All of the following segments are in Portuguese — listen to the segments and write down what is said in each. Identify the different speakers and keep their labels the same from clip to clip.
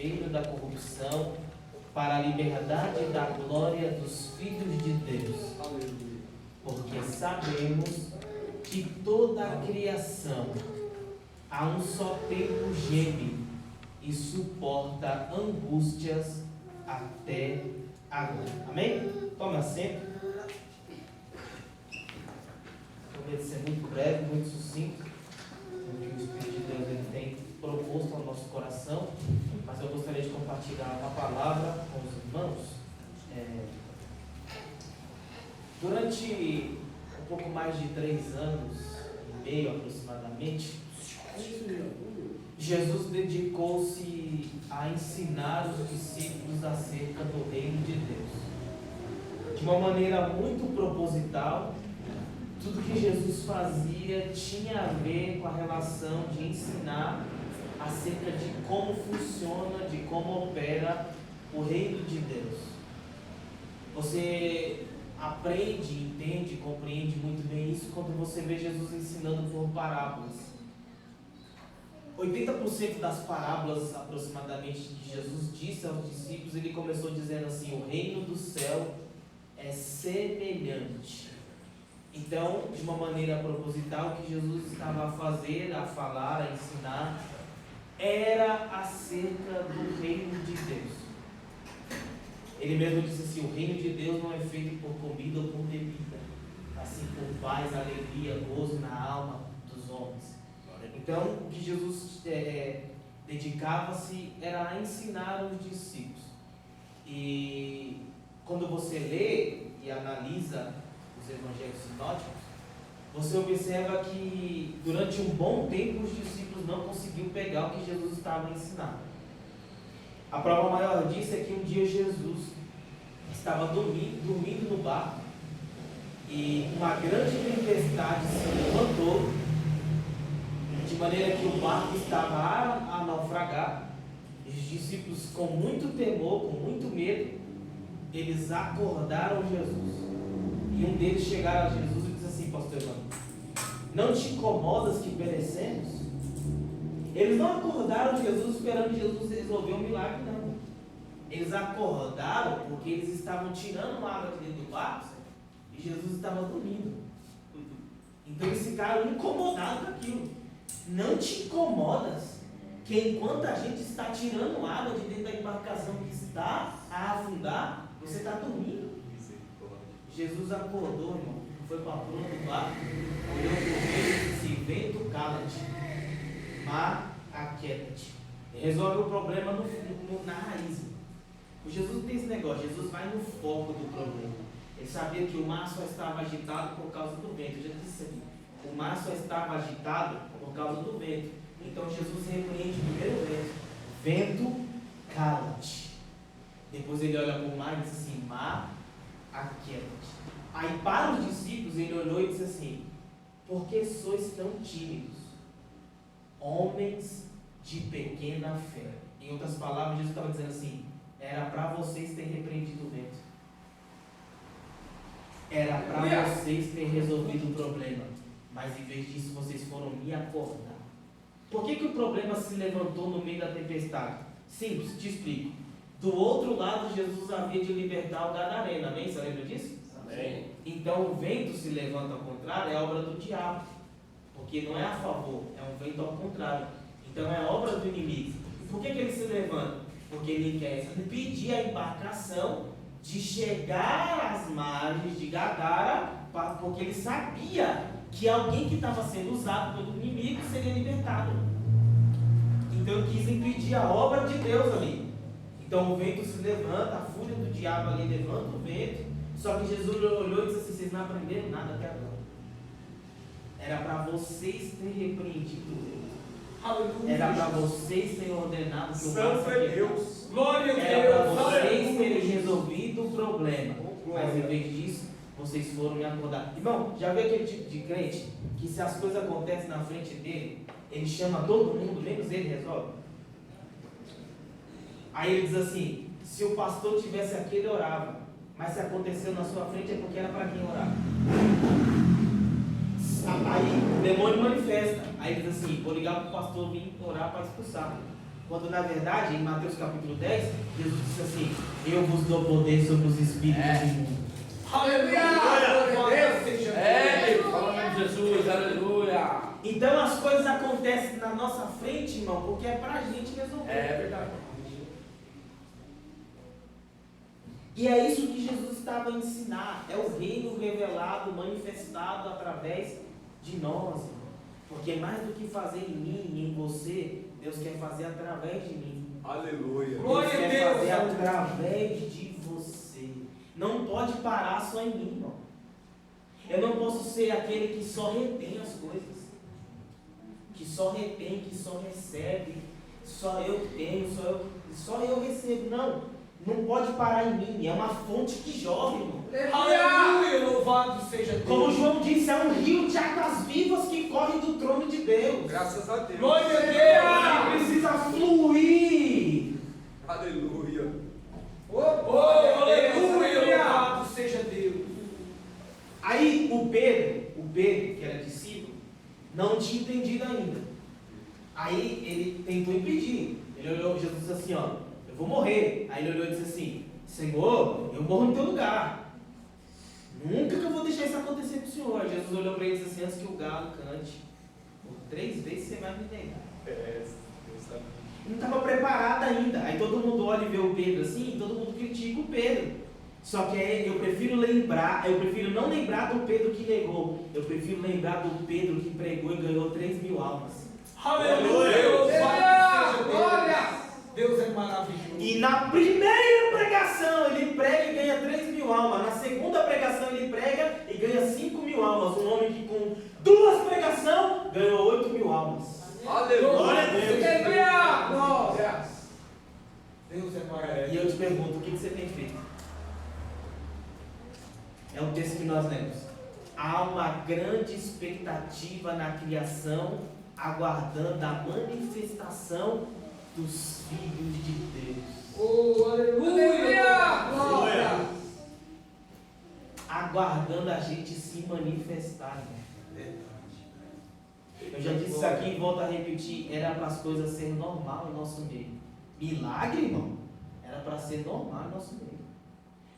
Speaker 1: cativeiro da corrupção para a liberdade da glória dos filhos de Deus. Porque sabemos que toda a criação a um só tempo geme e suporta angústias até agora. Amém? Tome assento. Prometo ser muito breve, muito sucinto, o que o Espírito de Deus ele tem proposto ao nosso coração, mas eu gostaria de compartilhar uma palavra com os irmãos. Durante um pouco mais de 3 anos e meio aproximadamente, Jesus dedicou-se a ensinar os discípulos acerca do reino de Deus. De uma maneira muito proposital, tudo que Jesus fazia tinha a ver com a relação de ensinar acerca de como funciona, de como opera o reino de Deus. Você aprende, entende, compreende muito bem isso quando você vê Jesus ensinando por parábolas. 80% das parábolas aproximadamente que Jesus disse aos discípulos, ele começou dizendo assim: o reino do céu é semelhante. Então, de uma maneira proposital, o que Jesus estava a fazer, a falar, a ensinar, era acerca do reino de Deus. Ele mesmo disse assim: o reino de Deus não é feito por comida ou por bebida, assim por paz, alegria, gozo na alma dos homens. Então, o que Jesus dedicava-se era a ensinar os discípulos. E quando você lê e analisa os evangelhos sinóticos, você observa que durante um bom tempo os discípulos não conseguiam pegar o que Jesus estava ensinando. A prova maior disso é que um dia Jesus estava dormindo no barco e uma grande tempestade se levantou, de maneira que o barco estava a naufragar. E os discípulos, com muito temor, com muito medo, eles acordaram Jesus. E um deles chegaram a Jesus e disse assim: pastor Evandro, não te incomodas que perecemos? Eles não acordaram Jesus esperando Jesus resolver um milagre, não. Eles acordaram porque eles estavam tirando água de dentro do barco e Jesus estava dormindo. Então eles ficaram incomodados com aquilo. Não te incomodas que enquanto a gente está tirando água de dentro da embarcação que está a afundar, você está dormindo? Jesus acordou, irmão, foi para a proa do barco, olhou para o vento e disse: vento, cala-te, mar, aquieta-te. Resolve o problema na raiz. O Jesus tem esse negócio, Jesus vai no foco do problema. Ele sabia que o mar só estava agitado por causa do vento. Eu já disse isso aqui. O mar só estava agitado por causa do vento. Então Jesus repreende primeiro o vento: vento, cala-te. Depois ele olha para o mar e diz assim: mar, aquieta-te. Aí para os discípulos ele olhou e disse assim: por que sois tão tímidos, homens de pequena fé? Em outras palavras, Jesus estava dizendo assim: era para vocês terem repreendido o vento, era para vocês terem resolvido o problema, mas em vez disso vocês foram me acordar. Por que o problema se levantou no meio da tempestade? Simples, te explico. Do outro lado, Jesus havia de libertar o gadareno, amém? Você lembra disso? Amém. Então o vento se levanta ao contrário, é obra do diabo, porque não é a favor, é um vento ao contrário. Então é obra do inimigo. E por que ele se levanta? Porque ele quer impedir a embarcação de chegar às margens de Gadara, porque ele sabia que alguém que estava sendo usado pelo inimigo seria libertado. Então ele quis impedir a obra de Deus ali. Então o vento se levanta, a fúria do diabo ali levanta o vento. Só que Jesus olhou e disse assim: vocês não aprenderam nada até agora. Era para vocês terem repreendido o vento. Era para vocês terem ordenado que o
Speaker 2: Santo é Deus. Glória a Deus.
Speaker 1: Era para vocês terem resolvido o problema. Mas em vez disso, vocês foram me acordar. Irmão, já viu aquele tipo de crente que se as coisas acontecem na frente dele, ele chama todo mundo, menos ele resolve? Aí ele diz assim: se o pastor tivesse aqui, ele orava. Mas se aconteceu na sua frente é porque era para quem orar. Aí o demônio manifesta. Aí ele diz assim: vou ligar para o pastor vir orar para expulsar. Quando na verdade, em Mateus capítulo 10, Jesus disse assim: eu vos dou poder sobre os espíritos imundos.
Speaker 2: Aleluia! Glória a Deus!
Speaker 3: Falando de Jesus, aleluia!
Speaker 1: Então as coisas acontecem na nossa frente, irmão, porque é pra gente resolver.
Speaker 3: É verdade.
Speaker 1: E é isso que Jesus estava a ensinar. É o reino revelado, manifestado através de nós. Porque mais do que fazer em mim e em você, Deus quer fazer através de mim.
Speaker 2: Aleluia!
Speaker 1: Deus quer fazer através de você. Não pode parar só em mim, irmão. Eu não posso ser aquele que só retém as coisas. Que só retém, que só recebe. Só eu tenho, só eu recebo. Não. Não pode parar em mim, é uma fonte que jorra, irmão.
Speaker 2: Aleluia! Louvado seja Deus!
Speaker 1: Como João disse, é um rio de águas vivas que corre do trono de Deus.
Speaker 2: Graças a Deus!
Speaker 1: Glória a Deus! Ele precisa fluir.
Speaker 2: Aleluia!
Speaker 1: Aleluia!
Speaker 2: Louvado seja Deus!
Speaker 1: Aí o Pedro, que era discípulo, não tinha entendido ainda. Aí ele tentou impedir. Ele olhou Jesus disse assim, ó. Vou morrer. Aí ele olhou e disse assim: Senhor, eu morro no teu lugar. Nunca que eu vou deixar isso acontecer com o Senhor. Jesus olhou para ele e disse assim: antes que o galo cante, por 3 vezes você vai me negar. Não estava preparado ainda. Aí todo mundo olha e vê o Pedro assim, e todo mundo critica o Pedro. Só que eu prefiro não lembrar do Pedro que negou. Eu prefiro lembrar do Pedro que pregou e ganhou 3.000 almas.
Speaker 2: Aleluia! Glória! Deus é maravilhoso.
Speaker 1: E na primeira pregação ele prega e ganha 3.000 almas. Na segunda pregação ele prega e ganha 5.000 almas. Um homem que com 2 pregações ganhou 8.000 almas.
Speaker 2: Aleluia!
Speaker 1: Glória a Deus!
Speaker 2: Glória! Deus é maravilhoso.
Speaker 1: E eu te pergunto, o que você tem feito? É o texto que nós lemos. Há uma grande expectativa na criação, aguardando a manifestação dos filhos de Deus.
Speaker 2: Oh, aleluia! Glória!
Speaker 1: Aguardando a gente se manifestar. Eu já disse isso aqui e volto a repetir. Era para as coisas serem normal no nosso meio. Milagre, irmão, era para ser normal no nosso meio.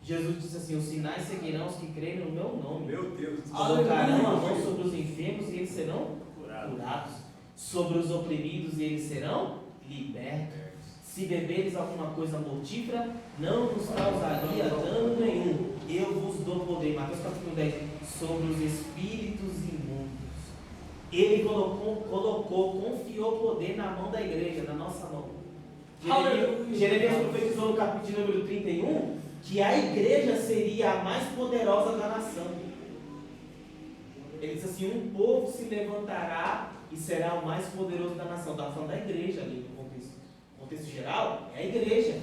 Speaker 1: Jesus disse assim: os sinais seguirão os que crerem no meu nome.
Speaker 2: Meu Deus!
Speaker 1: Colocarão a mão sobre os enfermos e eles serão curados. Sobre os oprimidos e eles serão libertos. Se beberes alguma coisa mortífera, não nos causaria dano nenhum. Eu vos dou poder. Mateus capítulo 10. Sobre os espíritos imundos. Ele confiou poder na mão da igreja, na nossa mão. Jeremias profetizou no capítulo número 31 que a igreja seria a mais poderosa da nação. Ele disse assim: um povo se levantará e será o mais poderoso da nação. Está falando da igreja ali no contexto. No contexto geral, é a igreja.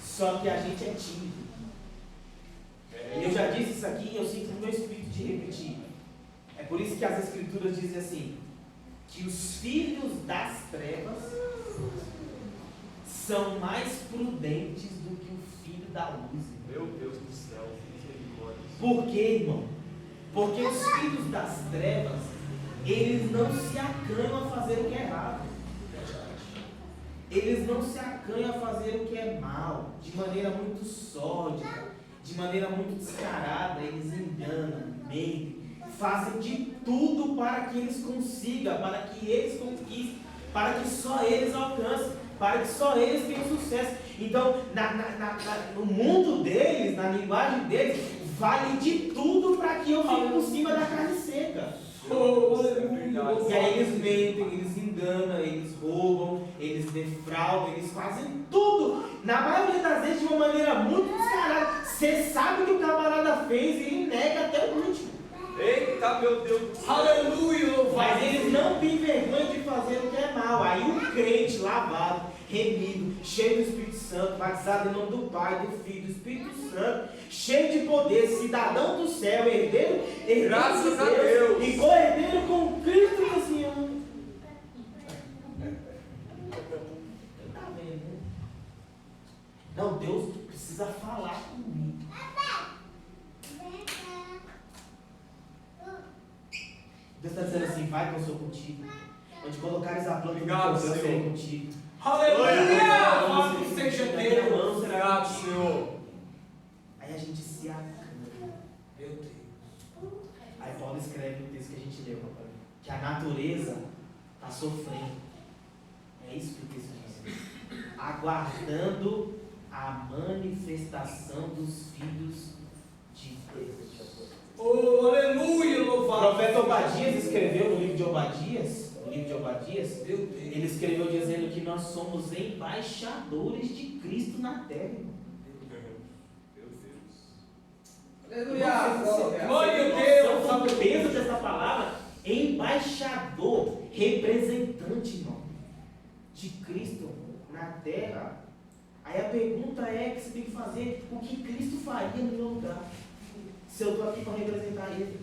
Speaker 1: Só que a gente é tímido. Eu já disse isso aqui e eu sinto no meu espírito de repetir. É por isso que as escrituras dizem assim: que os filhos das trevas são mais prudentes do que o filho da luz.
Speaker 2: Meu Deus do céu, misericórdia.
Speaker 1: Por quê, irmão? Porque os filhos das trevas, eles não se acanham a fazer o que é errado. Eles não se acanham a fazer o que é mal, de maneira muito sórdida, de maneira muito descarada. Eles enganam, mentem, fazem de tudo para que eles consigam, para que eles conquistem, para que só eles alcancem, para que só eles tenham sucesso. Então, no mundo deles, na linguagem deles, vale de tudo para que eu fique por cima da carne seca. E aí eles mentem, eles enganam, eles roubam, eles defraudam, eles fazem tudo. Na maioria das vezes de uma maneira muito descarada. Você sabe o que o camarada fez e ele nega até o último.
Speaker 2: Eita, meu Deus do céu.
Speaker 1: Aleluia! Mas eles não têm vergonha de fazer o que é mal. Aí o crente lavado, remido, cheio do Espírito Santo, batizado em nome do Pai, do Filho, do Espírito Santo, cheio de poder, cidadão do céu, herdeiro
Speaker 2: graças
Speaker 1: de
Speaker 2: a Deus,
Speaker 1: e co-herdeiro com Cristo e assim. Tá vendo, né? Não, Deus precisa falar comigo. Deus está dizendo assim: vai que eu sou contigo. Onde colocares a planta, eu serei contigo.
Speaker 2: Aleluia!
Speaker 1: Louvado
Speaker 2: Seja
Speaker 1: da minha
Speaker 2: Deus.
Speaker 1: mão será
Speaker 2: Grato,
Speaker 1: contigo.
Speaker 2: Senhor.
Speaker 1: Aí a gente se acana.
Speaker 2: Meu Deus.
Speaker 1: Aí Paulo escreve no texto que a gente leu, papai, que a natureza está sofrendo. É isso que o texto diz. Aguardando a manifestação dos filhos de Deus.
Speaker 2: Oh, aleluia,
Speaker 1: O
Speaker 2: louvado.
Speaker 1: profeta Obadias escreveu no livro de Obadias,
Speaker 2: Meu Deus.
Speaker 1: ele escreveu dizendo que nós somos embaixadores de Cristo na terra.
Speaker 2: Meu Deus.
Speaker 1: Aleluia!
Speaker 2: Glória a Deus.
Speaker 1: Sabe o peso dessa palavra? Embaixador, representante, irmão, de Cristo na terra. Aí a pergunta é que você tem que fazer: o que Cristo faria no meu lugar? Se eu estou aqui para representar Ele.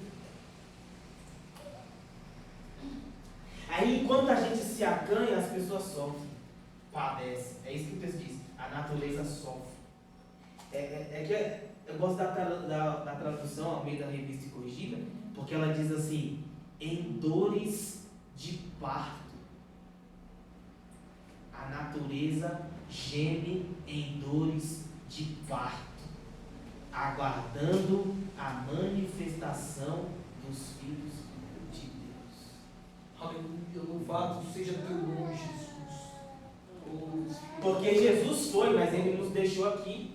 Speaker 1: Aí, enquanto a gente se acanha, as pessoas sofrem, padecem. É isso que o texto diz. A natureza sofre. Eu gosto da tradução ao meio da revista corrigida, porque ela diz assim: em dores de parto. A natureza geme em dores de parto, aguardando a manifestação dos filhos de Deus.
Speaker 2: Aleluia, louvado seja teu nome, Jesus. Oh,
Speaker 1: Porque Jesus foi, mas Ele nos deixou aqui.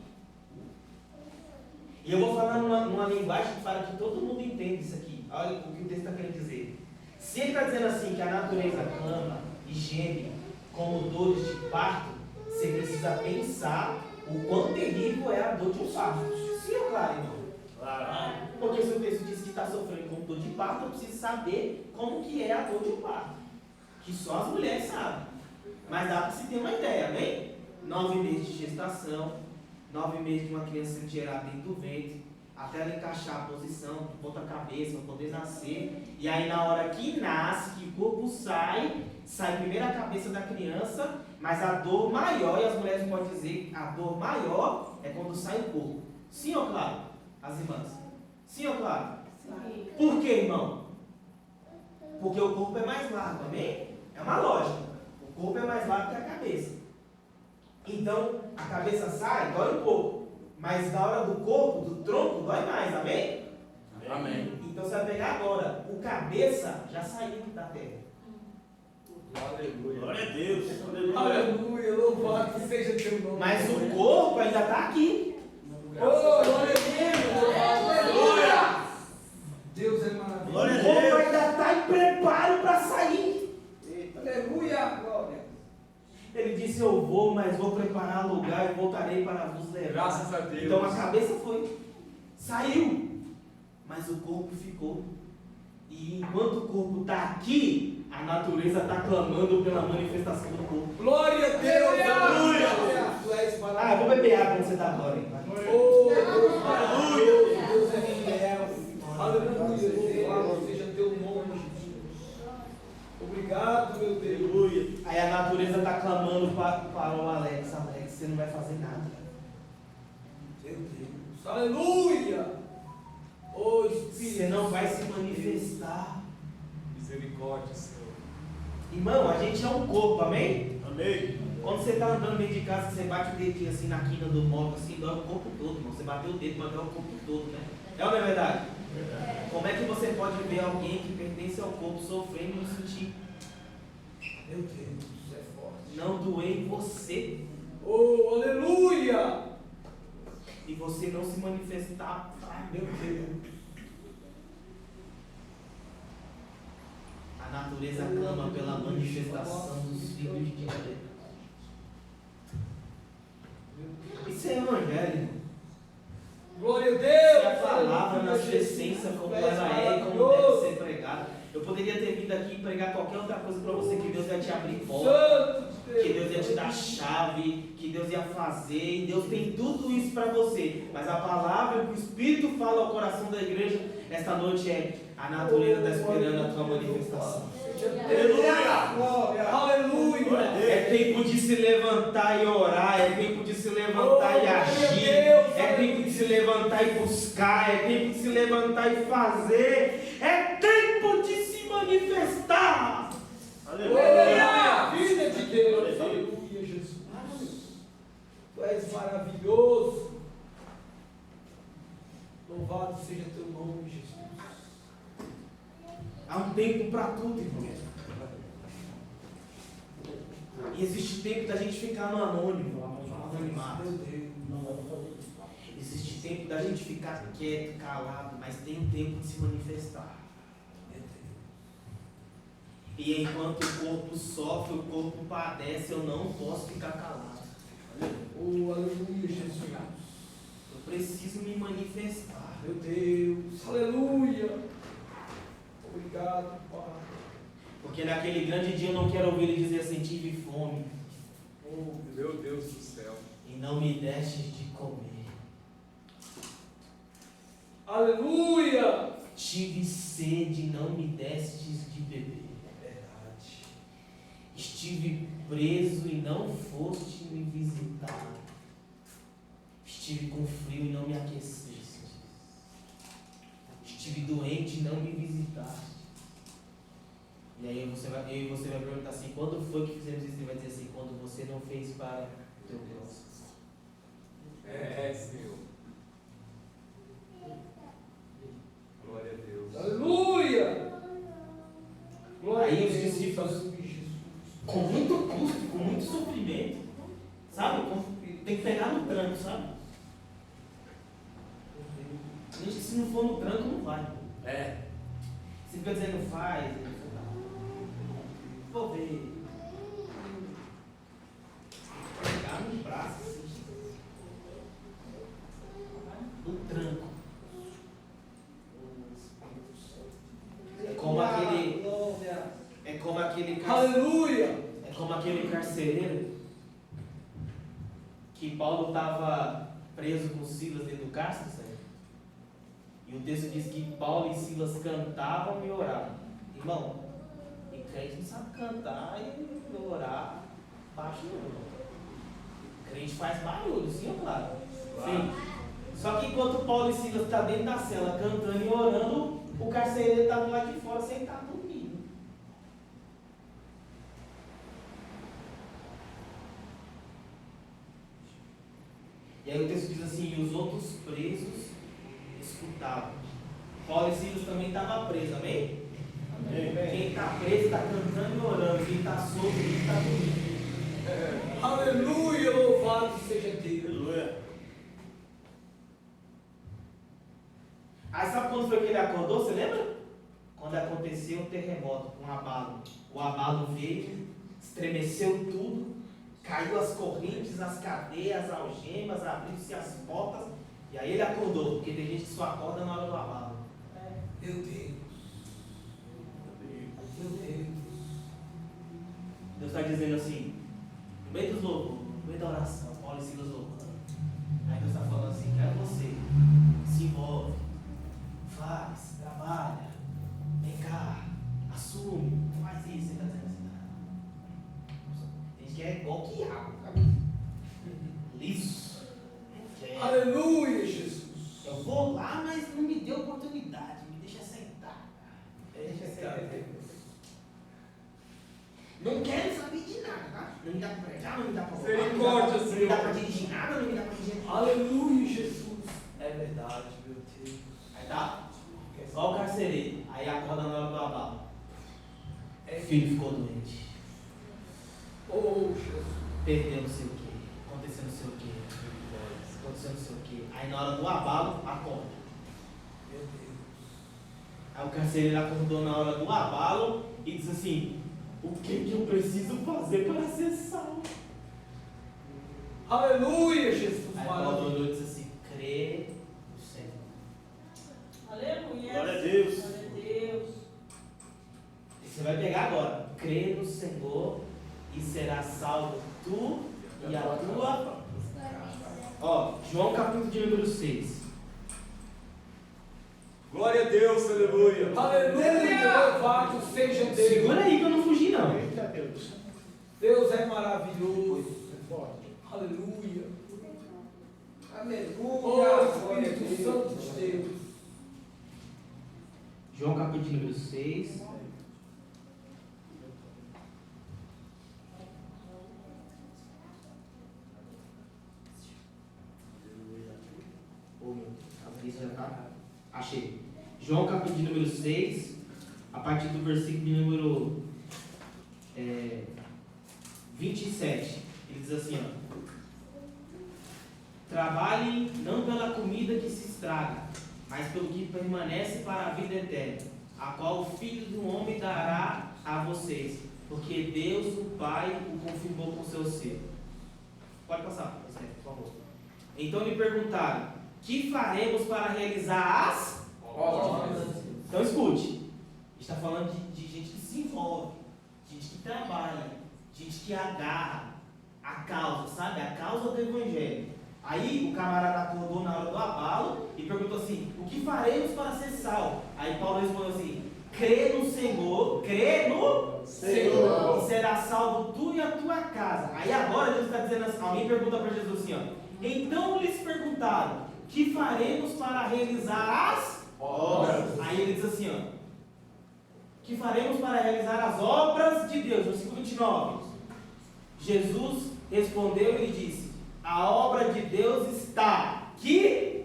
Speaker 1: E eu vou falar numa linguagem para que todo mundo entenda isso aqui. Olha o que o texto está querendo dizer. Se ele está dizendo assim que a natureza clama e geme como dores de parto, você precisa pensar o quão terrível é a dor de um parto. Sim ou claro, irmão? Claro. Porque se o texto diz que está sofrendo com dor de parto, eu preciso saber como que é a dor de um parto. Que só as mulheres sabem. Mas dá para se ter uma ideia, amém? 9 meses de gestação, 9 meses de uma criança sendo gerada dentro do ventre, até ela encaixar a posição, ponta a cabeça, para poder nascer. E aí na hora que nasce, que o corpo sai primeiro a cabeça da criança, mas a dor maior, e as mulheres podem dizer, a dor maior é quando sai o corpo. Sim ou claro? As irmãs? Sim ou claro?
Speaker 4: Sim.
Speaker 1: Por quê, irmão? Porque o corpo é mais largo, amém? É uma lógica. O corpo é mais largo que a cabeça. Então, a cabeça sai, dói um pouco. Mas na hora do corpo, do tronco, dói mais, amém?
Speaker 3: Amém.
Speaker 1: Então você vai pegar agora, o cabeça já saiu da terra.
Speaker 2: aleluia.
Speaker 3: Glória a Deus.
Speaker 2: Aleluia, louvado seja teu nome.
Speaker 1: Mas o corpo ainda está aqui.
Speaker 2: Oh, glória a Deus.
Speaker 3: Aleluia.
Speaker 2: Deus é maravilhoso.
Speaker 1: O
Speaker 3: Glória a
Speaker 1: corpo
Speaker 3: Deus.
Speaker 1: ainda está em preparo para sair.
Speaker 2: Aleluia, glória.
Speaker 1: Ele disse: eu vou, mas vou preparar lugar e voltarei para vos levar.
Speaker 2: Graças a Deus.
Speaker 1: Então a cabeça foi, saiu, mas o corpo ficou. E enquanto o corpo está aqui, a natureza está clamando pela manifestação do corpo.
Speaker 2: Glória a Deus.
Speaker 3: Aleluia.
Speaker 2: Tu és
Speaker 1: Ah, eu
Speaker 2: maravilhoso.
Speaker 1: vou beber água quando você dá glória.
Speaker 2: Oh, Deus maravilhoso. Deus é fiel. Aleluia, louvado seja teu nome, Jesus. Obrigado, meu Deus.
Speaker 1: Aí a natureza está clamando para o Alex. Alex, você não vai fazer nada.
Speaker 2: Meu Deus. Aleluia. Oh, Espírito.
Speaker 1: Você não vai se manifestar.
Speaker 2: Misericórdia, Senhor.
Speaker 1: Irmão, a gente é um corpo, amém?
Speaker 3: Amém.
Speaker 1: Quando você está andando dentro de casa, você bate o dedinho assim na quina do móvel, assim, dói o corpo todo, irmão. Você bateu o dedo, mas dói o corpo todo, né? É ou não é verdade? Como é que você pode ver alguém que pertence ao corpo sofrendo e não sentir?
Speaker 2: Meu Deus, é forte.
Speaker 1: Não doer em você
Speaker 2: Oh, aleluia.
Speaker 1: e você não se manifestar.
Speaker 2: Ai, meu Deus.
Speaker 1: A natureza clama pela manifestação dos filhos de Deus. Isso é evangelho.
Speaker 2: Glória a
Speaker 1: Se
Speaker 2: Deus.
Speaker 1: a palavra na sua essência, como ela é e como deve ser pregada. Eu poderia ter vindo aqui e pregar qualquer outra coisa para você, que Deus ia te abrir porta,
Speaker 2: Santo de
Speaker 1: que Deus ia te dar chave, que Deus ia fazer, e Deus tem tudo isso para você. Mas a palavra que o Espírito fala ao coração da igreja esta noite é: a natureza está esperando a tua manifestação.
Speaker 2: Aleluia. Aleluia.
Speaker 1: É tempo de se levantar e orar, é tempo de se levantar e agir, é tempo de se levantar e buscar, é tempo de se levantar e fazer, é tempo de se manifestar.
Speaker 3: Aleluia.
Speaker 2: Vida de Deus. Aleluia. és maravilhoso. Louvado seja teu nome, Jesus.
Speaker 1: Há um tempo para tudo, irmão. E existe tempo da gente ficar no anônimo, no anonimato.
Speaker 2: Meu Deus.
Speaker 1: Existe tempo da gente ficar quieto, calado, mas tem tempo de se manifestar.
Speaker 2: Meu Deus.
Speaker 1: E enquanto o corpo sofre, o corpo padece, eu não posso ficar calado.
Speaker 2: Oh, aleluia, Jesus.
Speaker 1: Eu preciso me manifestar.
Speaker 2: Meu Deus. Aleluia. Obrigado, Pai.
Speaker 1: Porque naquele grande dia eu não quero ouvir ele dizer assim, tive fome.
Speaker 2: Oh,
Speaker 3: Meu Deus do céu.
Speaker 1: E não me destes de comer.
Speaker 2: aleluia.
Speaker 1: Tive sede e não me destes de beber.
Speaker 2: É verdade.
Speaker 1: Estive preso e não foste me visitar. Estive com frio e não me aqueceste. Estive doente e não me visitaste. E aí eu e você vai perguntar assim, quando foi que fizemos isso? Ele vai dizer assim, quando você não fez para o teu próximo.
Speaker 3: É, Senhor. Glória a Deus.
Speaker 2: Aleluia. Glória
Speaker 1: Aí
Speaker 2: a
Speaker 1: os
Speaker 2: Deus.
Speaker 1: discípulos, com muito custo, com muito sofrimento, sabe? Tem que pegar no tranco, sabe? Gente, se não for no tranco, não vai.
Speaker 3: É.
Speaker 1: Se fica dizendo faz, vou ver. Pegar no braço, assim. No tranco. É como aquele carcereiro que Paulo estava preso com Silas dentro do cárcere, sabe? E o texto diz que Paulo e Silas cantavam e oravam. Irmão, e crente não sabe cantar e orar baixo não. Crente faz barulho, sim ou claro? Sim. Só que enquanto Paulo e Silas estão dentro da cela cantando e orando, o carcereiro estava lá de fora sentado dormindo. E aí o texto diz assim, e os outros presos escutavam. Paulo e Silas também estavam presos, amém?
Speaker 2: Amém.
Speaker 1: Quem está preso está cantando e orando, quem está solto, quem está dormindo.
Speaker 2: Aleluia, louvado seja Deus.
Speaker 3: Aleluia.
Speaker 1: Aí sabe quando foi que ele acordou, você lembra? Quando aconteceu um terremoto, um abalo. O abalo veio, estremeceu tudo, caiu as correntes, as cadeias, as algemas, abriu-se as portas, e aí ele acordou, porque tem gente que só acorda na hora do abalo.
Speaker 2: Meu Deus. Meu Deus.
Speaker 1: Deus está dizendo assim, no meio dos louvores, no meio da oração, Paulo e Silas louvando. Aí Deus está falando assim, quero você, se envolve, faz, trabalha, vem cá, assume, faz isso, ele está dizendo assim. Tem gente que é igual que água, sabe? Liso.
Speaker 2: Aleluia, Jesus.
Speaker 1: Eu vou lá, mas não me dê oportunidade, me deixa sentar. Deixa sentar. Não quero saber de nada, tá? Não me dá para pregar, não me dá para roubar,
Speaker 3: Misericórdia,
Speaker 1: não me dá para dirigir nada, não me dá para dirigir nada.
Speaker 2: Aleluia, Jesus. É verdade, meu Deus.
Speaker 1: Aí tá? Igual o carcereiro. Aí acorda na hora do abalo. O filho ficou doente.
Speaker 2: Oh, Jesus.
Speaker 1: Perdeu não sei o quê. Aconteceu não sei o quê. Aconteceu não sei o quê. Aí na hora do abalo, acorda.
Speaker 2: Meu Deus.
Speaker 1: Aí o carcereiro acordou na hora do abalo e diz assim, o que eu preciso fazer para ser salvo?
Speaker 2: Aleluia, Jesus.
Speaker 1: Aí Paulo olhou e disse assim, crê no Senhor.
Speaker 4: Aleluia.
Speaker 3: Glória a Deus.
Speaker 4: Glória a Deus.
Speaker 1: E você vai pegar agora, crê no Senhor e será salvo tu e a tua. Ó, João capítulo de número 6.
Speaker 3: Glória a Deus, aleluia.
Speaker 2: Aleluia, louvado seja Deus.
Speaker 1: Segura aí que eu não fugi não.
Speaker 2: Deus é maravilhoso. Aleluia.
Speaker 5: Aleluia.
Speaker 2: Oh, Espírito Santo de Deus.
Speaker 1: João capítulo de número 6. Isso já tá? Achei. João capítulo de número 6, a partir do versículo de número 27. Ele diz assim, ó. Trabalhem não pela comida que se estraga, mas pelo que permanece para a vida eterna, a qual o Filho do Homem dará a vocês, porque Deus, o Pai, o confirmou com seu selo. Pode passar, por favor. Então lhe perguntaram: que faremos para realizar as obras? Então escute, está falando de gente que se envolve, gente que trabalha, gente que agarra a causa, sabe? A causa do Evangelho. Aí o camarada acordou na hora do abalo e perguntou assim: o que faremos para ser salvo? Aí Paulo respondeu assim: crê no Senhor, e será salvo tu e a tua casa. Aí agora Jesus está dizendo assim, alguém pergunta para Jesus assim, ó. Então lhes perguntaram: que faremos para realizar as obras? Aí ele diz assim, ó: que faremos para realizar as obras de Deus? Versículo 29. Jesus respondeu e lhe disse: a obra de Deus está que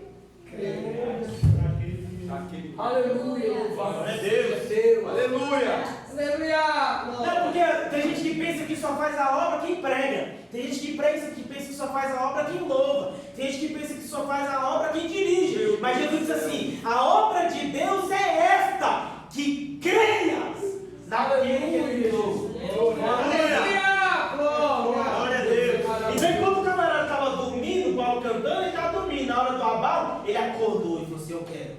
Speaker 2: Aleluia,
Speaker 3: Glória a Deus. Aleluia.
Speaker 5: Aleluia.
Speaker 1: Não, porque tem gente que pensa que só faz a obra quem prega. Tem gente que pensa que só faz a obra quem louva. Tem gente que pensa que só faz a obra quem dirige. Mas Jesus diz assim: a obra de Deus é esta, que creias naquele que enviou.
Speaker 5: Glória
Speaker 3: a Deus.
Speaker 1: Então enquanto o camarada estava dormindo, o Paulo cantando, ele estava dormindo. Na hora do abalo, ele acordou e falou assim: eu quero.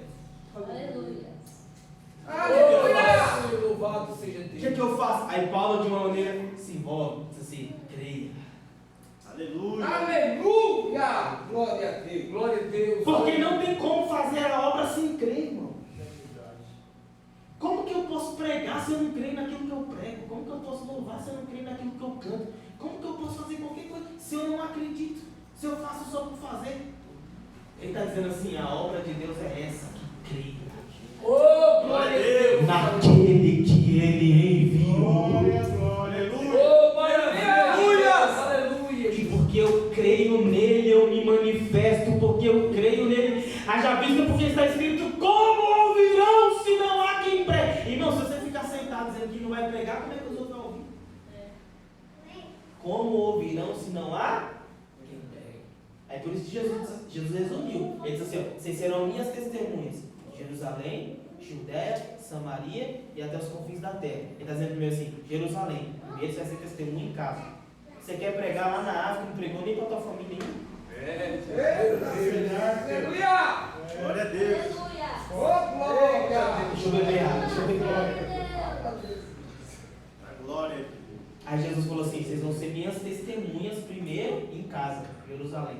Speaker 5: Aleluia.
Speaker 2: Louvado seja
Speaker 1: O
Speaker 2: Deus.
Speaker 1: que eu faço? Aí Paulo, de uma maneira simbólica, diz assim: creia.
Speaker 3: Aleluia.
Speaker 5: Aleluia. Glória a Deus.
Speaker 2: Glória a Deus.
Speaker 1: Porque não tem como fazer a obra sem crer, irmão. Como que eu posso pregar se eu não creio naquilo que eu prego? Como que eu posso louvar se eu não creio naquilo que eu canto? Como que eu posso fazer qualquer coisa se eu não acredito? Se eu faço só por fazer? Ele está dizendo assim: a obra de Deus é essa, que creia.
Speaker 2: Oh, glória a Deus.
Speaker 1: Naquele que Ele enviou.
Speaker 2: Oh, aleluia. Aleluia.
Speaker 1: E porque eu creio nele, eu me manifesto. Porque eu creio nele, haja vista, porque está escrito: como ouvirão se não há quem pregue? Irmão, se você ficar sentado dizendo que não vai pregar, como é que os outros vão ouvir? Como ouvirão se não há quem pregue? É por isso que Jesus resumiu. Ele diz assim: ó, vocês serão minhas testemunhas. Jerusalém, Judéia, Samaria e até os confins da terra. Ele está dizendo primeiro assim: Jerusalém, primeiro você vai ser testemunha em casa. Você quer pregar lá na África, não pregou nem para a tua família nenhuma.
Speaker 5: Aleluia.
Speaker 3: Glória a Deus.
Speaker 5: Oh, glória.
Speaker 1: Deixa eu beber água, deixa eu beber água.
Speaker 3: Glória.
Speaker 1: Aí Jesus falou assim: vocês vão ser minhas testemunhas primeiro em casa, Jerusalém.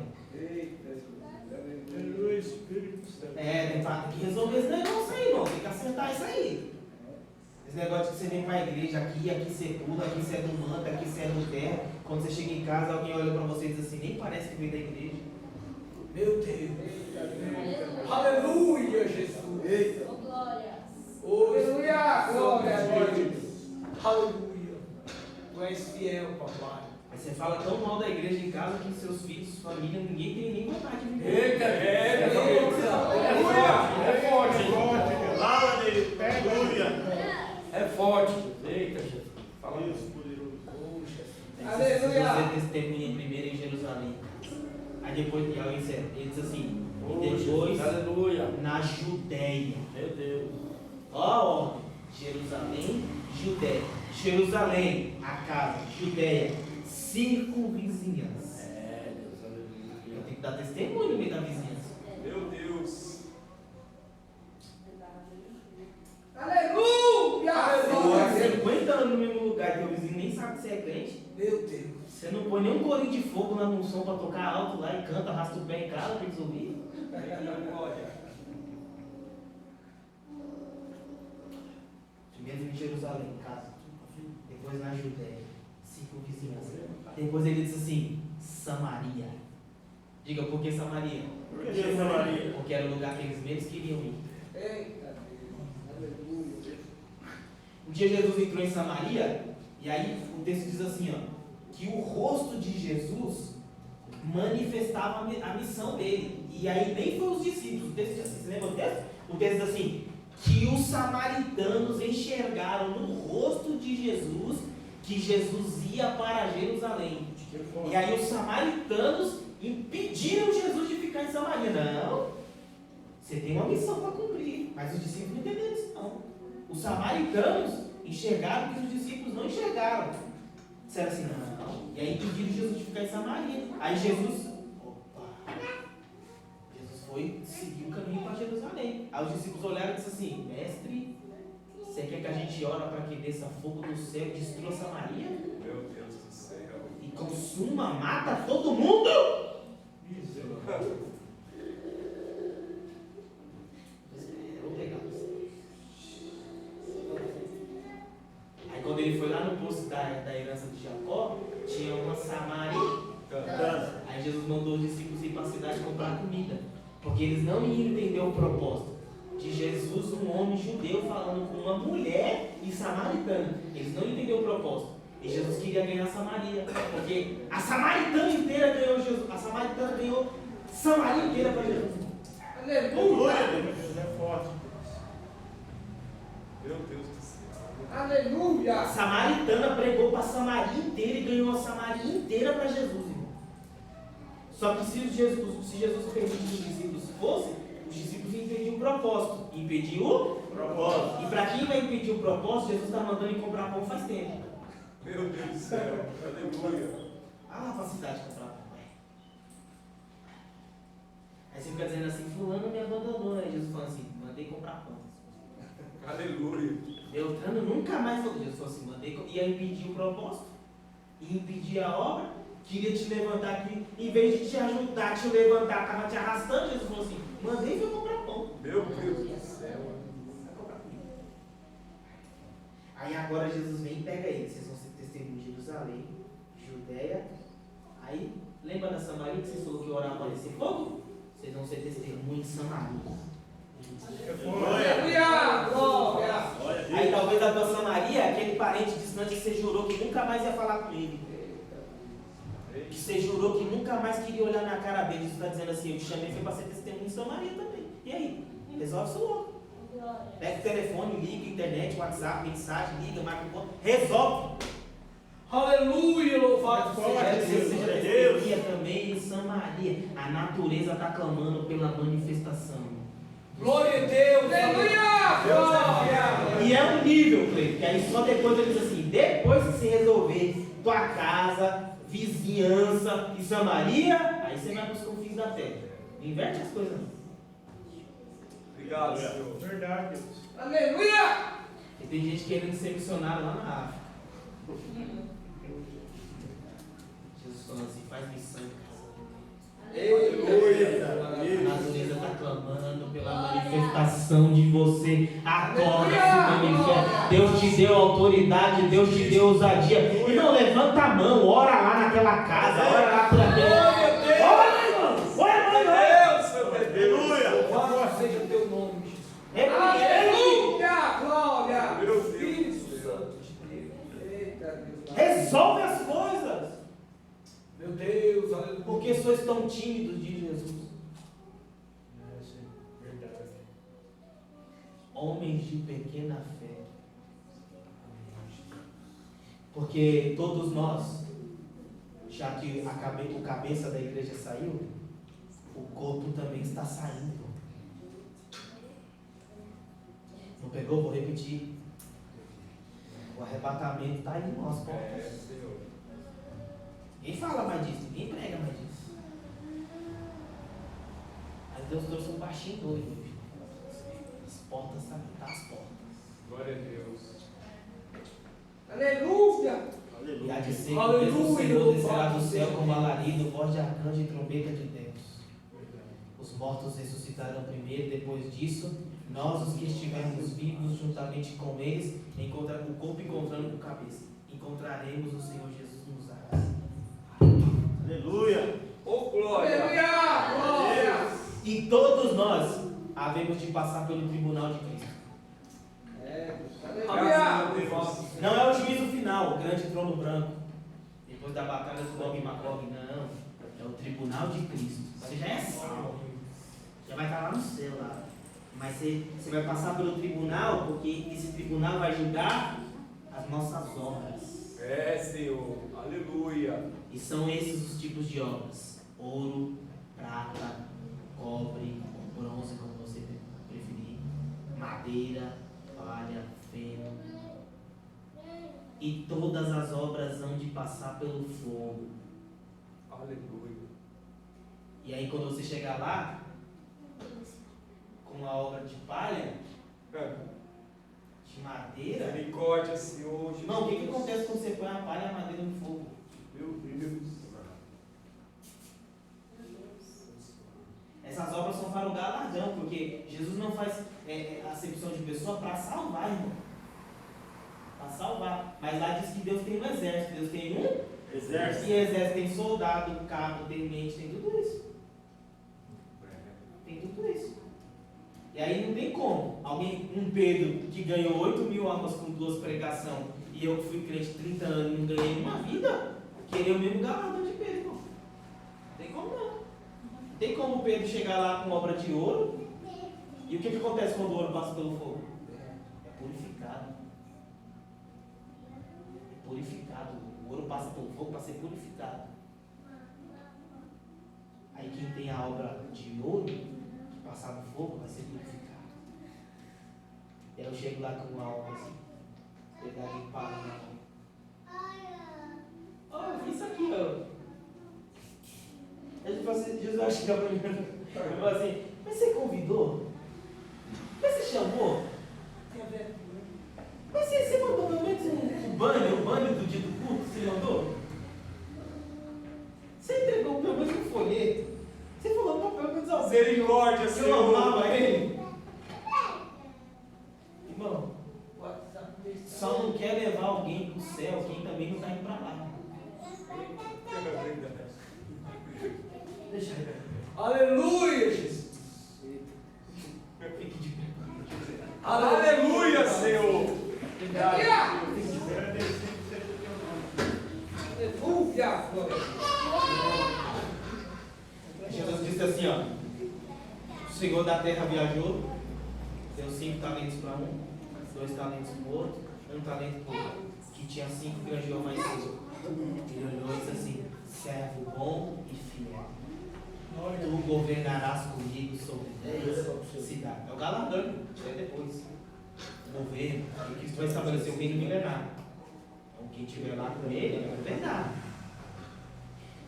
Speaker 1: Tem que resolver esse negócio aí, irmão. Tem que acertar isso aí. Esse negócio de que você vem para a igreja aqui você pula, aqui você é do manto, aqui você é do terra. Quando você chega em casa, alguém olha para você e diz assim: nem parece que veio da igreja.
Speaker 2: Meu Deus. Aleluia, Jesus. Oh,
Speaker 5: Aleluia. Glória a Deus.
Speaker 2: Aleluia. Tu és fiel, papai.
Speaker 1: Aí você fala tão mal da igreja em casa que seus filhos, família, ninguém tem nem vontade de vir.
Speaker 2: Eita,
Speaker 3: É forte.
Speaker 2: Eita, Jesus. Fala
Speaker 3: Deus
Speaker 2: isso.
Speaker 3: poderoso.
Speaker 5: Aleluia.
Speaker 1: Você testemunha primeiro em Jerusalém. Aí depois, ele diz assim: e depois
Speaker 2: Aleluia.
Speaker 1: na Judéia.
Speaker 2: Meu Deus.
Speaker 1: Ó a ordem: Jerusalém, Judéia. Jerusalém, a casa. Judéia, circunvizinhança.
Speaker 2: Deus, aleluia.
Speaker 1: Eu tenho que dar testemunho no meio da vizinhança.
Speaker 3: Meu Deus.
Speaker 5: Aleluia.
Speaker 1: Você
Speaker 5: Glória
Speaker 1: mora
Speaker 5: a Deus.
Speaker 1: 50 anos no mesmo lugar e teu vizinho nem sabe que você é crente.
Speaker 2: Meu Deus.
Speaker 1: Você não põe nem um corinho de fogo lá no som para tocar alto lá e canta, arrasta o pé em casa para eles ouvirem. Primeiro em Jerusalém, casa. Depois na Judéia, circunvizinhança. Depois ele diz assim: Samaria. Diga, por que Samaria?
Speaker 3: Por que Samaria?
Speaker 1: Porque era o lugar que eles mesmos queriam ir.
Speaker 5: Eita Deus. Aleluia.
Speaker 1: Um dia Jesus entrou em Samaria, e aí o texto diz assim, ó, que o rosto de Jesus manifestava a missão dele. E aí nem foi os discípulos. O texto diz assim, você lembra o texto? O texto diz assim, que os samaritanos enxergaram no rosto de Jesus que Jesus ia para Jerusalém. E aí os samaritanos impediram Jesus de ficar em Samaria. Não, você tem uma missão para cumprir. Mas os discípulos não entenderam isso não. Os samaritanos enxergaram que os discípulos não enxergaram. Disseram assim, não. E aí impediram Jesus de ficar em Samaria. Aí Jesus foi seguir o caminho para Jerusalém. Aí os discípulos olharam e disseram assim, mestre, você quer que a gente ore para que desça fogo do céu e destrua Samaria?
Speaker 3: Meu Deus do céu.
Speaker 1: E consuma, mata todo mundo? Vou pegar você. Aí quando ele foi lá no poço da herança de Jacó, tinha uma samaritana. Aí Jesus mandou os discípulos ir para a cidade comprar comida. Porque eles não iam entender o propósito de Jesus, um homem judeu, falando com uma mulher e samaritana. Eles não entenderam o propósito. E Jesus queria ganhar Samaria. Porque a samaritana inteira ganhou Jesus. A samaritana ganhou Samaria inteira para Jesus.
Speaker 5: Aleluia.
Speaker 3: Deus é forte. Meu Deus do céu.
Speaker 5: Aleluia.
Speaker 1: A samaritana pregou para a Samaria inteira e ganhou a Samaria inteira para Jesus, irmão. Só que se Jesus permitiu que os discípulos fossem, os discípulos impediam o propósito. Impediu o propósito. E para quem vai impedir o propósito, Jesus está mandando ir comprar pão faz tempo.
Speaker 3: Meu Deus do céu. Aleluia.
Speaker 1: Ah, para a cidade comprar pão. Aí você fica dizendo assim, fulano me abandonou. Aí Jesus fala assim, mandei comprar pão.
Speaker 3: Aleluia.
Speaker 1: Beltrano nunca mais falou. Jesus falou assim, ia impedir o propósito, ia impedir a obra, queria te levantar aqui, em vez de te ajudar, te levantar, estava te arrastando. Jesus falou assim, mandei foi comprar pão.
Speaker 3: Meu Deus do céu.
Speaker 1: Aí agora Jesus vem e pega ele. Vocês vão ser testemunhos de Jerusalém, Judéia. Aí, lembra da Samaria que vocês falou que orava para descer fogo? Vocês vão ser testemunhos em Samaria.
Speaker 5: Aleluia. Glória.
Speaker 1: Aí talvez a tua Samaria é aquele parente distante que você jurou que nunca mais ia falar com ele. Que você jurou que nunca mais queria olhar na cara dele. Jesus está dizendo assim, eu te chamei foi para ser testemunho em Samaria também. E aí? Resolve isso logo. Pega o telefone, liga, internet, WhatsApp, mensagem, liga, marca o ponto. Resolve.
Speaker 2: Aleluia, louvado
Speaker 1: Seja testemunha também em Samaria. A natureza está clamando pela manifestação.
Speaker 2: Glória a Deus.
Speaker 5: Aleluia. Glória.
Speaker 1: E é um nível, Cleiton, que aí só depois ele diz assim, depois que você resolver tua casa, vizinhança e Samaria, aí você vai para os confins da terra. Não inverte as coisas não.
Speaker 3: Obrigado, Senhor.
Speaker 2: Verdade, Deus.
Speaker 5: Aleluia.
Speaker 1: E tem gente querendo ser missionário lá na África. Jesus falando assim, faz missão. A natureza está clamando pela manifestação de você. Acorda, se manifesta. Deus te deu autoridade, Deus te deu ousadia. E não levanta a mão, ora lá naquela casa, ora lá por aquele. Ora, irmão! Ora,
Speaker 3: Aleluia.
Speaker 2: Louvado seja teu nome, Jesus.
Speaker 5: Aleluia. Glória.
Speaker 3: Meu Deus.
Speaker 5: Espírito Santo de Deus. Eita Deus.
Speaker 1: resolve as coisas.
Speaker 2: Meu Deus, aleluia.
Speaker 1: Porque sois tão tímidos, diz Jesus.
Speaker 2: Verdade.
Speaker 1: Homens de pequena fé. Porque todos nós, já que o cabeça da igreja saiu, o corpo também está saindo. Não pegou? Vou repetir. O arrebatamento está aí nas portas.
Speaker 3: Senhor.
Speaker 1: Ninguém fala mais disso, ninguém prega mais disso. Mas Deus trouxe um baixinho doido. As portas estão as portas.
Speaker 3: Glória a Deus.
Speaker 5: Aleluia.
Speaker 1: E há de ser que o
Speaker 2: Aleluia,
Speaker 1: mesmo Senhor descerá do
Speaker 2: louvado
Speaker 1: céu
Speaker 2: seja
Speaker 1: com
Speaker 2: Deus.
Speaker 1: alarido, voz de arcanjo e trombeta de Deus. Os mortos ressuscitarão primeiro, depois disso, nós, os que estivermos vivos juntamente com eles, o corpo encontrando com a cabeça, encontraremos o Senhor Jesus nos ares.
Speaker 3: Aleluia.
Speaker 2: Oh, glória.
Speaker 5: Aleluia. Glória.
Speaker 1: E todos nós havemos de passar pelo tribunal de Cristo.
Speaker 5: Aleluia.
Speaker 1: Não é o juízo final, o grande trono branco, depois da batalha do Gog e Magog, não. É o tribunal de Cristo. Você já é salvo. Já vai estar lá no céu lá. Mas você vai passar pelo tribunal, porque esse tribunal vai julgar as nossas obras.
Speaker 3: É, Senhor. Aleluia.
Speaker 1: E são esses os tipos de obras: ouro, prata, cobre, bronze, como você preferir, madeira, palha, feno. E todas as obras hão de passar pelo fogo.
Speaker 3: Aleluia.
Speaker 1: E aí quando você chegar lá, com a obra de palha, de madeira...
Speaker 3: Misericórdia, Senhor.
Speaker 1: Irmão, o que acontece quando você põe a palha e a madeira no fogo?
Speaker 3: Meu Deus.
Speaker 1: Essas obras são para o galardão, porque Jesus não faz acepção de pessoa para salvar, irmão. Para salvar. Mas lá diz que Deus tem um exército. Deus tem um exército. E exército tem soldado, cabo, tenente, tem tudo isso. Tem tudo isso. E aí não tem como. Um Pedro que ganhou 8.000 almas com 2 pregações, e eu que fui crente 30 anos e não ganhei uma vida, querer o mesmo galardão de Pedro, irmão. Não tem como não. Não tem como Pedro chegar lá com obra de ouro. E o que acontece quando o ouro passa pelo fogo? É purificado. É purificado. O ouro passa pelo fogo para ser purificado. Aí quem tem a obra de ouro, que passar no fogo, vai ser purificado. E aí eu chego lá com uma obra assim, pegar de palha na mão. Ó, eu fiz isso aqui, ó. Jesus acha que é pra mim. Eu falo assim, mas você convidou? Mas você chamou? Mas você mandou pelo menos um banner do dia do culto, você mandou? Você entregou pelo menos um folheto? Você falou para pelo menos alguém.
Speaker 3: Misericórdia,
Speaker 1: Eu
Speaker 3: Senhor.
Speaker 1: amava ele. Irmão, só não quer levar alguém para o céu quem também não está indo para lá. Deixa eu ver.
Speaker 2: Aleluia, Jesus.
Speaker 1: Fique de pé.
Speaker 3: Aleluia, Senhor.
Speaker 5: Aleluia, glória.
Speaker 1: Jesus disse assim, ó. O Senhor da terra viajou, deu 5 talentos para um, 2 talentos para o outro, 1 talento para o outro, que tinha 5 granjeou mais 5. Ele olhou e disse assim: servo bom e fiel. Tu governarás comigo sobre 10 cidades. É o galardão, isso é depois. O governo, e Cristo vai estabelecer o reino milenário. Então quem estiver lá com ele vai governar.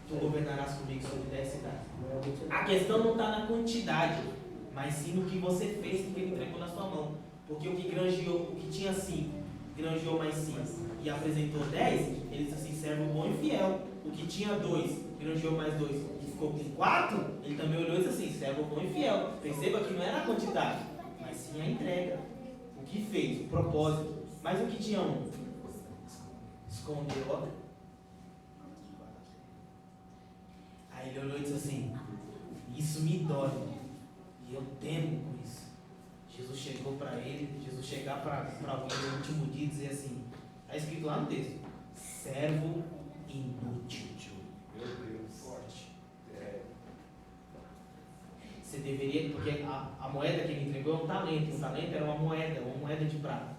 Speaker 1: Tu governarás comigo sobre 10 cidades. A questão não está na quantidade, mas sim no que você fez, no que ele entregou na sua mão. Porque o que granjeou, o que tinha 5, granjeou mais 5 e apresentou 10, ele disse assim: servo bom e fiel. O que tinha 2, granjeou mais 2 e ficou com 4, ele também olhou e disse assim: servo bom e fiel. Perceba que não era a quantidade, mas sim a entrega. O que fez, o propósito. Mas o que tinha 1? Escondeu, ó. Aí ele olhou e disse assim: isso me dói. E eu temo com isso. Jesus chegou para ele, Jesus chegar para alguém no último dia e dizer assim: está escrito lá no texto: servo inútil.
Speaker 3: Meu Deus.
Speaker 1: Forte. Você deveria, porque a moeda que ele entregou é um talento. Um talento era uma moeda de prata.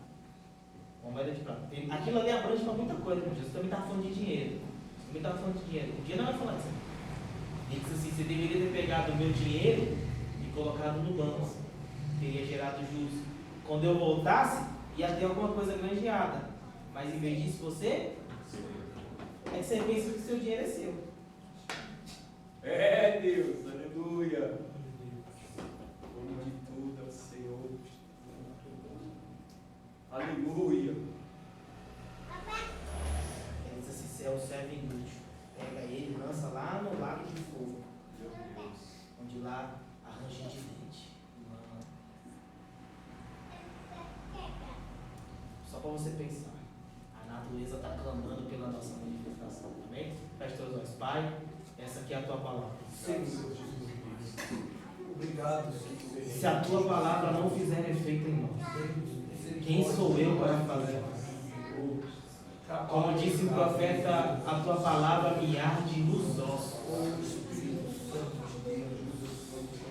Speaker 1: Uma moeda de prata. Aquilo ali abrange para muita coisa, irmão. Jesus também estava falando de dinheiro. Um dia não vai falar disso. Ele disse assim: você deveria ter pegado o meu dinheiro e colocado no banco. Teria gerado juros. Quando eu voltasse, ia ter alguma coisa granjeada. Mas em vez disso, você pensa que seu dinheiro é seu.
Speaker 3: É, Deus. Aleluia. O nome de tudo é o Senhor. Aleluia.
Speaker 1: Ele diz assim: você é o servo inútil. Pega ele, lança lá no lago de fogo.
Speaker 3: Meu Deus.
Speaker 1: Onde lá arranja de dente. Só para você pensar. A natureza está clamando pela nossa manifestação. Amém? Feche teus olhos. Pai, essa aqui é a tua palavra.
Speaker 2: Obrigado, Senhor.
Speaker 1: Se a tua palavra não fizer efeito em nós, quem sou eu para fazer? Como disse o profeta, a tua palavra me arde nos ossos.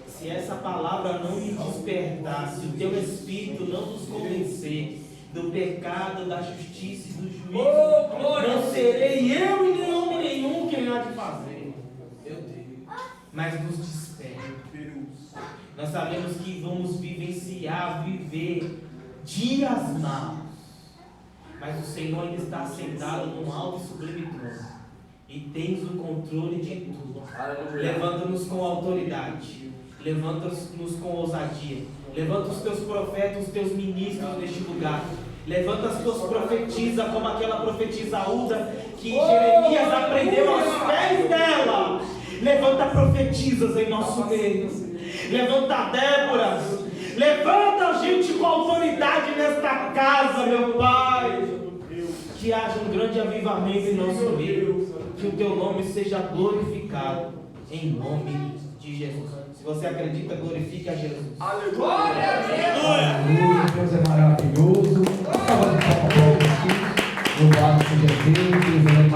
Speaker 1: Se essa palavra não me despertar, se o teu Espírito não nos convencer do pecado, da justiça e do juízo, não serei eu e nem homem nenhum quem há de fazer. Meu Deus. Mas nos desperte. Nós sabemos que vamos viver dias maus. Mas o Senhor ainda está sentado num alto e sublime trono. E tens o controle de tudo. Levanta-nos com autoridade. Levanta-nos com ousadia. Levanta os teus profetas, os teus ministros neste lugar. Levanta as tuas profetisas, como aquela profetisa Uda que Jeremias aprendeu aos pés dela. Levanta profetisas em nosso meio. Levanta Déboras. Levanta gente com autoridade nesta casa, meu Pai. Que haja um grande avivamento em nosso meio. Que o teu nome seja glorificado. Em nome de Jesus. Se você acredita, glorifique a Jesus.
Speaker 5: Aleluia!
Speaker 6: Deus é maravilhoso. Louvado seja Deus. Deus é